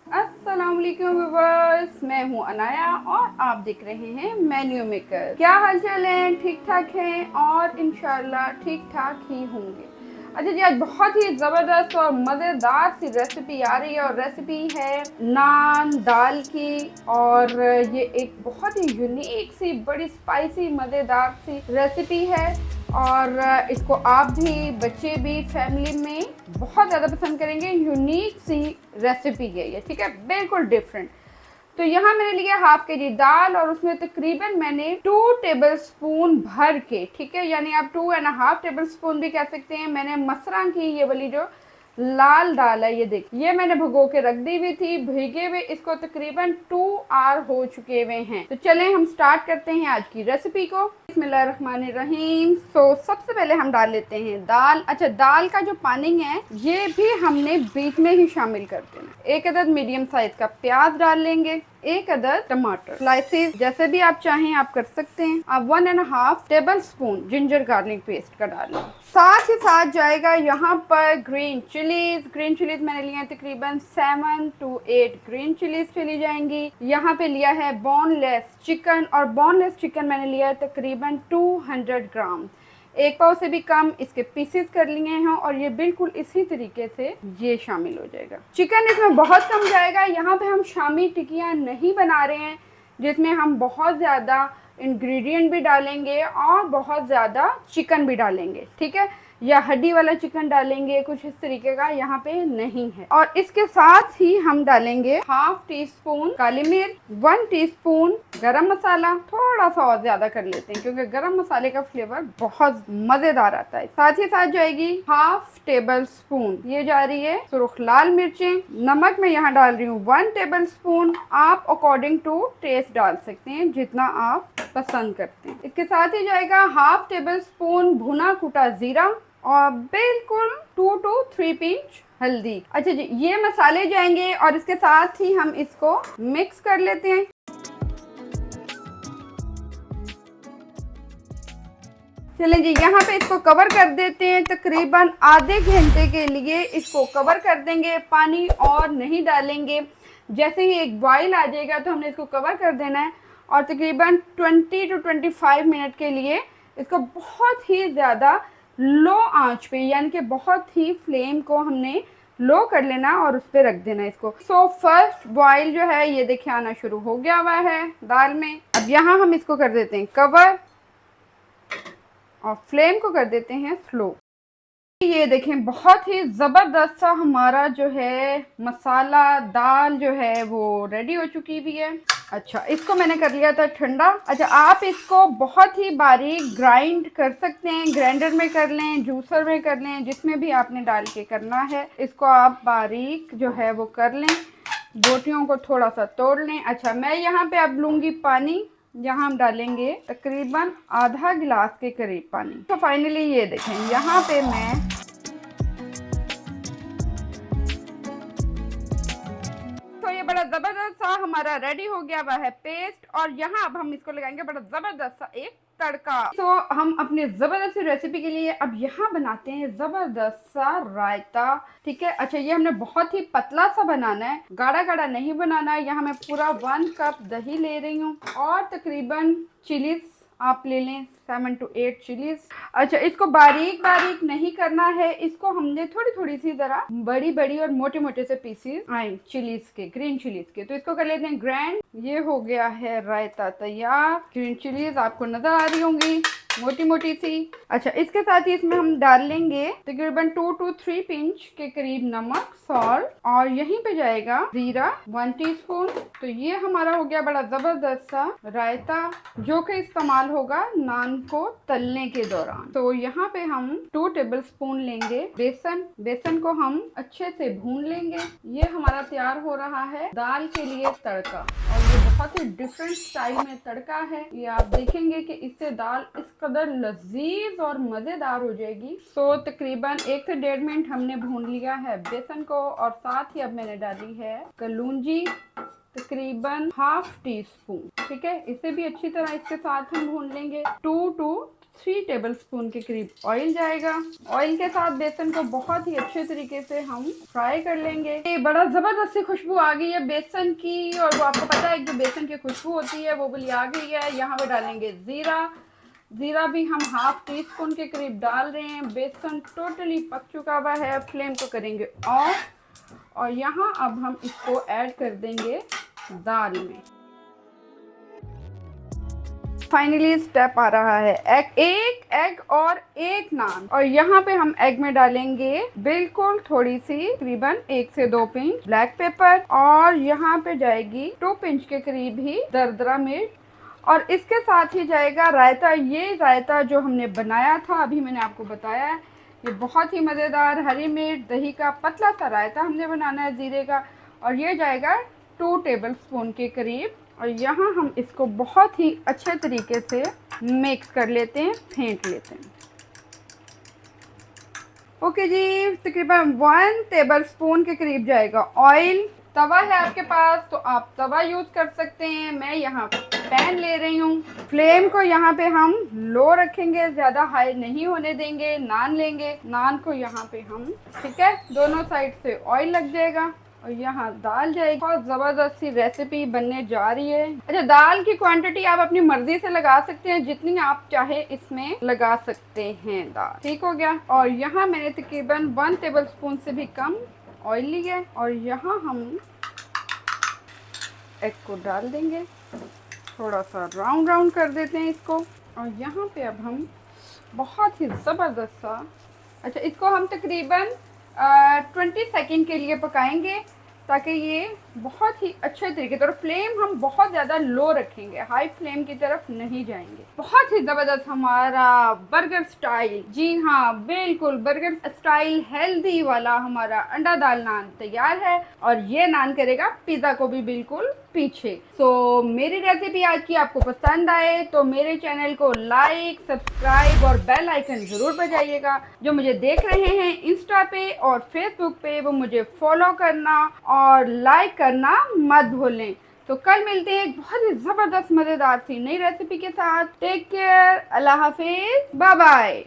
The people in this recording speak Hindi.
अस्सलाम वालेकुम व्यूअर्स, मैं हूं अनाया और आप देख रहे हैं मेन्यू मेकर। क्या हाल चाल है? ठीक ठाक हैं और इंशाल्लाह ठीक ठाक ही होंगे। अच्छा जी, आज बहुत ही ज़बरदस्त और मज़ेदार सी रेसिपी आ रही है और रेसिपी है नान दाल की। और ये एक बहुत ही यूनिक सी बड़ी स्पाइसी मज़ेदार सी रेसिपी है और इसको आप भी बच्चे भी फैमिली में बहुत ज़्यादा पसंद करेंगे। यूनिक सी रेसिपी है ये, ठीक है, बिल्कुल डिफरेंट। तो यहाँ मैंने लिया हाफ के जी दाल और उसमें तकरीबन मैंने 2 टेबल स्पून भर के, ठीक है, यानी आप 2.5 टेबल स्पून भी कह सकते हैं, मैंने मसरा की ये वाली जो लाल दाल है, ये देखिए, ये मैंने भिगो के रख दी हुई थी। भीगे हुए इसको तकरीबन 2 आवर हो चुके हुए हैं। तो चलें हम स्टार्ट करते हैं आज की रेसिपी को। बिस्मिल्लाहिर्रहमानिर्रहीम। सबसे पहले हम डाल लेते हैं दाल। अच्छा, दाल का जो पानी है ये भी हमने बीच में ही शामिल कर देना। 1 अदद मीडियम साइज का प्याज डाल लेंगे, 1 अदद टमाटर स्लाइसेस, जैसे भी आप चाहें आप कर सकते हैं। अब 1.5 table spoon ginger garlic paste का डालें। साथ ही साथ जाएगा यहाँ पर ग्रीन चिलीज। ग्रीन चिलीज मैंने लिया है तकरीबन 7 to 8 ग्रीन चिलीज चली जाएंगी। यहाँ पे लिया है बोनलेस चिकन और बोनलेस चिकन मैंने लिया है तकरीबन 200 ग्राम। 1 पाव से भी कम इसके पीसेस कर लिए हैं और ये बिल्कुल इसी तरीके से ये शामिल हो जाएगा। चिकन इसमें बहुत कम जाएगा। यहाँ पे हम शामी टिकियाँ नहीं बना रहे हैं जिसमें हम बहुत ज़्यादा इंग्रेडिएंट भी डालेंगे और बहुत ज़्यादा चिकन भी डालेंगे, ठीक है, या हड्डी वाला चिकन डालेंगे, कुछ इस तरीके का यहाँ पे नहीं है। और इसके साथ ही हम डालेंगे हाफ टी स्पून काली मिर्च, 1 टीस्पून गरम मसाला, थोड़ा सा और ज्यादा कर लेते हैं क्योंकि गरम मसाले का फ्लेवर बहुत मजेदार आता है। साथ ही साथ जाएगी हाफ टेबल स्पून, ये जा रही है सुर्ख लाल मिर्चें। नमक मैं यहाँ डाल रही हूँ 1 टेबल स्पून। आप अकॉर्डिंग टू टेस्ट डाल सकते हैं जितना आप पसंद करते हैं। इसके साथ ही जाएगा हाफ टेबल स्पून भुना कुटा जीरा और बिल्कुल 2 to 3 पिंच हल्दी। अच्छा जी, ये मसाले जाएंगे और इसके साथ ही हम इसको मिक्स कर लेते हैं। चलें जी, यहाँ पे इसको कवर कर देते हैं तकरीबन आधे घंटे के लिए इसको कवर कर देंगे। पानी और नहीं डालेंगे। जैसे ही एक बॉईल आ जाएगा तो हमने इसको कवर कर देना है और तकरीबन 20 to 25 मिनट के लिए इसको बहुत ही ज़्यादा लो आंच पे, यानी कि बहुत ही फ्लेम को हमने लो कर लेना और उस पर रख देना इसको। फर्स्ट बॉईल जो है ये देखिए आना शुरू हो गया हुआ है दाल में। अब यहाँ हम इसको कर देते हैं कवर और फ्लेम को कर देते हैं स्लो। ये देखें बहुत ही ज़बरदस्त सा हमारा जो है मसाला दाल जो है वो रेडी हो चुकी हुई है। अच्छा, इसको मैंने कर लिया था ठंडा। अच्छा, आप इसको बहुत ही बारीक ग्राइंड कर सकते हैं, ग्राइंडर में कर लें, जूसर में कर लें, जिसमें भी आपने डाल के करना है। इसको आप बारीक जो है वो कर लें, बोटियों को थोड़ा सा तोड़ लें। अच्छा, मैं यहाँ पे अब लूँगी पानी। यहाँ हम डालेंगे तकरीबन आधा गिलास के करीब पानी। तो फाइनली ये देखें यहाँ पे मैं ये बड़ा जबरदस्त सा हमारा रेडी हो गया हुआ है पेस्ट। और यहाँ अब हम इसको लगाएंगे बड़ा जबरदस्त सा एक तड़का। तो हम अपने जबरदस्त रेसिपी के लिए अब यहाँ बनाते हैं जबरदस्त सा रायता, ठीक है। अच्छा, ये हमने बहुत ही पतला सा बनाना है, गाढ़ा गाढ़ा नहीं बनाना है। यहाँ मैं पूरा 1 कप दही ले रही हूँ और तकरीबन चिलीज आप ले लें 7 to 8 चिलीज। अच्छा, इसको बारीक बारीक नहीं करना है, इसको हमने थोड़ी थोड़ी सी जरा बड़ी बड़ी और मोटे मोटे से पीसेस आए चिलीज के, ग्रीन चिलीज के। तो इसको कर लेते हैं ग्रैंड। ये हो गया है रायता तैयार। ग्रीन चिलीज आपको नजर आ रही होंगी मोटी मोटी सी। अच्छा, इसके साथ ही इसमें हम डाल लेंगे तकरीबन 2 to 3 पिंच के करीब नमक, सॉल्ट, और यहीं पे जाएगा जीरा 1 टीस्पून। तो ये हमारा हो गया बड़ा जबरदस्त सा रायता जो कि इस्तेमाल होगा नान को तलने के दौरान। तो यहाँ पे हम 2 टेबल स्पून लेंगे बेसन। बेसन को हम अच्छे से भून लेंगे। ये हमारा तैयार हो रहा है दाल के लिए तड़का और ये बहुत ही डिफरेंट स्टाइल में तड़का है। ये आप देखेंगे कि इससे दाल इस कदर लजीज और मजेदार हो जाएगी। तकरीबन 1 से 1.5 मिनट हमने भून लिया है बेसन को और साथ ही अब मैंने डाली है कलौंजी तकरीबन हाफ टी स्पून, ठीक है। इसे भी अच्छी तरह इसके साथ हम भून लेंगे 2 to 3 टेबलस्पून के करीब ऑयल जाएगा। ऑयल के साथ बेसन को बहुत ही अच्छे तरीके से हम फ्राई कर लेंगे। ये बड़ा ज़बरदस्त सी खुशबू आ गई है बेसन की, और वो आपको पता है जो बेसन की खुशबू होती है वो वाली आ गई है। यहाँ पे डालेंगे ज़ीरा। ज़ीरा भी हम हाफ टी स्पून के करीब डाल रहे हैं। बेसन टोटली पक चुका हुआ है। फ्लेम को करेंगे ऑफ, और यहाँ अब हम इसको ऐड कर देंगे दाल में। फाइनली स्टेप आ रहा है एक एग और एक नान, और यहाँ पे हम एग में डालेंगे बिल्कुल थोड़ी सी तकरीबन 1 से 2 पिंच ब्लैक पेपर, और यहाँ पे जाएगी 2 पिंच के करीब ही दरदरा मिर्च, और इसके साथ ही जाएगा रायता। ये रायता जो हमने बनाया था अभी मैंने आपको बताया है, ये बहुत ही मज़ेदार हरी मिर्च दही का पतला सा रायता हमने बनाना है ज़ीरे का, और ये जाएगा 2 टेबलस्पून के करीब। और यहाँ हम इसको बहुत ही अच्छे तरीके से मिक्स कर लेते हैं, फेंट लेते हैं। ओके जी, तकरीबन 1 टेबलस्पून के करीब जाएगा ऑयल। तवा है आपके पास तो आप तवा यूज़ कर सकते हैं, मैं यहाँ पैन ले रही हूँ। फ्लेम को यहाँ पे हम लो रखेंगे, ज़्यादा हाई नहीं होने देंगे। नान लेंगे, नान को यहाँ पे हम, ठीक है, दोनों साइड से ऑयल लग जाएगा, और यहाँ दाल जाएगी। बहुत ज़बरदस्त सी रेसिपी बनने जा रही है। अच्छा, दाल की क्वांटिटी आप अपनी मर्जी से लगा सकते हैं, जितनी आप चाहे इसमें लगा सकते हैं दाल। ठीक हो गया। और यहाँ मैंने तकरीबन 1 टेबलस्पून से भी कम ऑयल लिया है, और यहाँ हम एग को डाल देंगे, थोड़ा सा राउंड राउंड कर देते हैं इसको, और यहाँ पे अब हम बहुत ही ज़बरदस्त सा, अच्छा, इसको हम तकरीबन 20 सेकेंड के लिए पकाएंगे, ताकि ये बहुत ही अच्छे तरीके से, और फ्लेम हम बहुत ज़्यादा लो रखेंगे, हाई फ्लेम की तरफ नहीं जाएंगे। बहुत ही ज़बरदस्त हमारा बर्गर स्टाइल, जी हाँ बिल्कुल बर्गर स्टाइल हेल्दी वाला हमारा अंडा दाल नान तैयार है, और ये नान करेगा पिज़्ज़ा को भी बिल्कुल पीछे। तो मेरी रेसिपी आज की आपको पसंद आए तो मेरे चैनल को लाइक, सब्सक्राइब और बेल आइकन ज़रूर बजाइएगा। जो मुझे देख रहे हैं इंस्टा पे और फेसबुक पे, वो मुझे फॉलो करना और लाइक करना मत भूलें। तो कल मिलते हैं एक बहुत ही ज़बरदस्त मज़ेदार सी नई रेसिपी के साथ। टेक केयर, अल्लाह हाफिज़, बाय बाय।